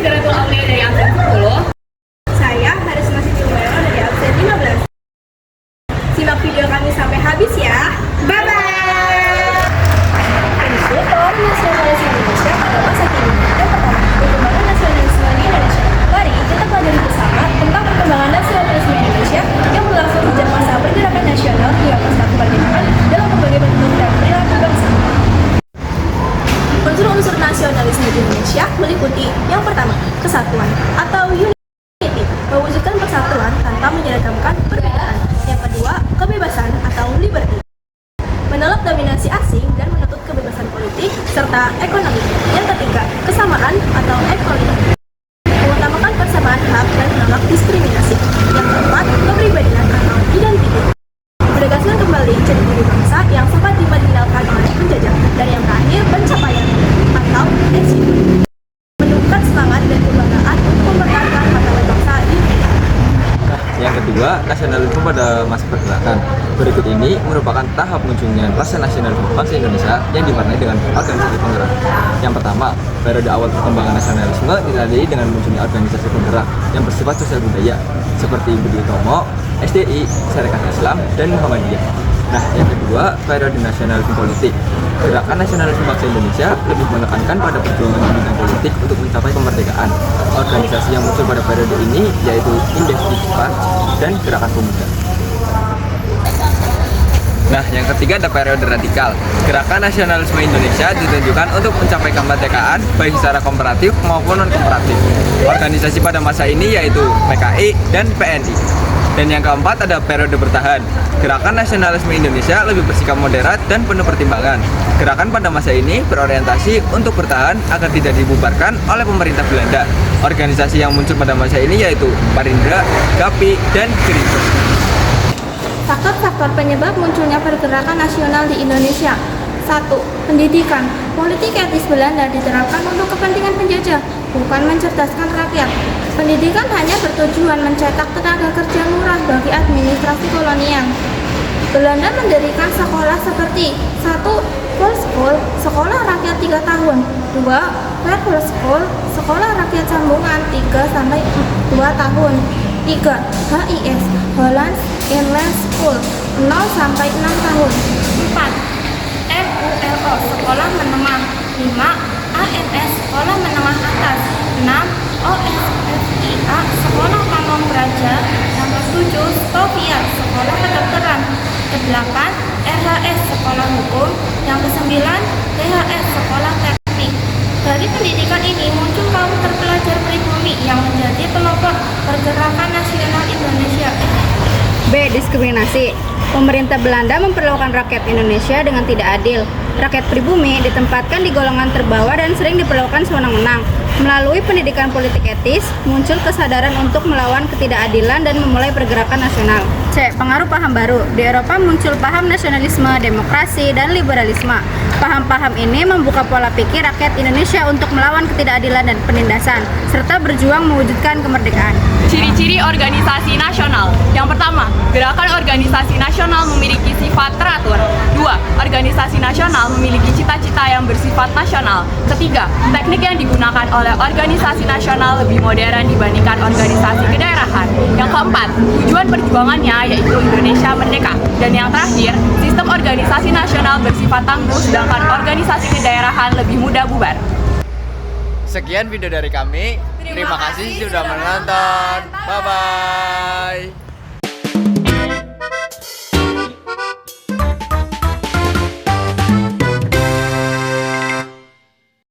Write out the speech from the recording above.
Siratul Aulia dari absen 10. Saya Haris Masih Wero dari absen 15. Simak video kami sampai habis ya. Bye-bye! Isu Forum Nasionalisme Indonesia pada masa kini. Yang pertama, perkembangan nasionalisme di Indonesia. Mari kita pelajari bersama tentang perkembangan nasionalisme Indonesia yang berlangsung sejak masa pergerakan nasional hingga pasca kemerdekaan dalam berbagai bentuk dan perilaku bangsa. Unsur-unsur nasionalisme di Indonesia meliputi yang pertama, kesatuan atau unity, mewujudkan persatuan tanpa menyeragamkan perbedaan. Yang kedua, kebebasan atau liberty, menolak dominasi asing dan menuntut kebebasan politik serta ekonomi. Yang ketiga, kesamaan atau equality, mengutamakan persamaan hak dan menolak diskriminasi. Yang keempat, kepribadian atau identity, menegaskan kembali ciri diri bangsa yang sempat dimarginalkan oleh penjajah. Dan yang terakhir, pencapaian atau achievement, menumbuhkan semangat dan kebanggaan untuk mempertahankan martabat bangsa di dunia. Yang kedua, nasionalisme pada masa pergerakan. Berikut ini merupakan tahap munculnya rasa nasionalisme bangsa Indonesia yang diwarnai dengan organisasi penggerak. Yang pertama, periode awal perkembangan nasionalisme ditandai dengan munculnya organisasi penggerak yang bersifat sosial budaya seperti Budi Utomo, SDI, Sarekat Islam, dan Muhammadiyah. Nah, yang kedua, periode nasionalisme politik. Gerakan nasionalisme bangsa Indonesia lebih menekankan pada perjuangan di bidang politik untuk mencapai kemerdekaan. Organisasi yang muncul pada periode ini yaitu Independence Front dan Gerakan Pemuda. Nah, yang ketiga ada periode radikal. Gerakan nasionalisme Indonesia ditujukan untuk mencapai kemerdekaan baik secara komparatif maupun non-komparatif. Organisasi pada masa ini yaitu PKI dan PNI. Dan yang keempat ada periode bertahan. Gerakan nasionalisme Indonesia lebih bersikap moderat dan penuh pertimbangan. Gerakan pada masa ini berorientasi untuk bertahan agar tidak dibubarkan oleh pemerintah Belanda. Organisasi yang muncul pada masa ini yaitu Parindra, GAPI, dan Gerindra. Faktor-faktor penyebab munculnya pergerakan nasional di Indonesia. 1. Pendidikan. Politik etis Belanda diterapkan untuk kepentingan penjajah, bukan mencerdaskan rakyat. Pendidikan hanya bertujuan mencetak tenaga kerja murah bagi administrasi kolonial. Belanda mendirikan sekolah seperti 1. Volkschool, sekolah rakyat 3 tahun. 2. Vervolkschool, sekolah rakyat sambungan 3-2 tahun. 3. HIS, Hollands Inland School, 0-6 tahun. 4. MULO, sekolah menengah. 5. ANS, sekolah menengah atas. 6. OSFIA, sekolah pamong praja. Nomor 7. Stovia, sekolah kedokteran. 8. RHS, sekolah hukum. Yang 9. THS, sekolah teknik. Dari pendidikan ini muncul kaum terpelajar pribumi yang menjadi pelopor pergerakan nasional Indonesia. B. Diskriminasi. Pemerintah Belanda memperlakukan rakyat Indonesia dengan tidak adil. Rakyat pribumi ditempatkan di golongan terbawah dan sering diperlakukan sewenang-wenang. Melalui pendidikan politik etis, muncul kesadaran untuk melawan ketidakadilan dan memulai pergerakan nasional. C. Pengaruh paham baru. Di Eropa muncul paham nasionalisme, demokrasi, dan liberalisme. Paham-paham ini membuka pola pikir rakyat Indonesia untuk melawan ketidakadilan dan penindasan, serta berjuang mewujudkan kemerdekaan. Ciri-ciri organisasi nasional. Yang pertama, gerakan organisasi nasional memiliki sifat teratur. 2. Organisasi nasional memiliki cita-cita yang bersifat nasional. Ketiga, teknik yang digunakan oleh organisasi nasional lebih modern dibandingkan organisasi kedaerahan. Yang keempat, tujuan perjuangannya yaitu Indonesia merdeka. Dan yang terakhir, sistem organisasi nasional bersifat tangguh sedangkan organisasi kedaerahan lebih mudah bubar. Sekian video dari kami. Terima kasih sudah menonton. Bye-bye.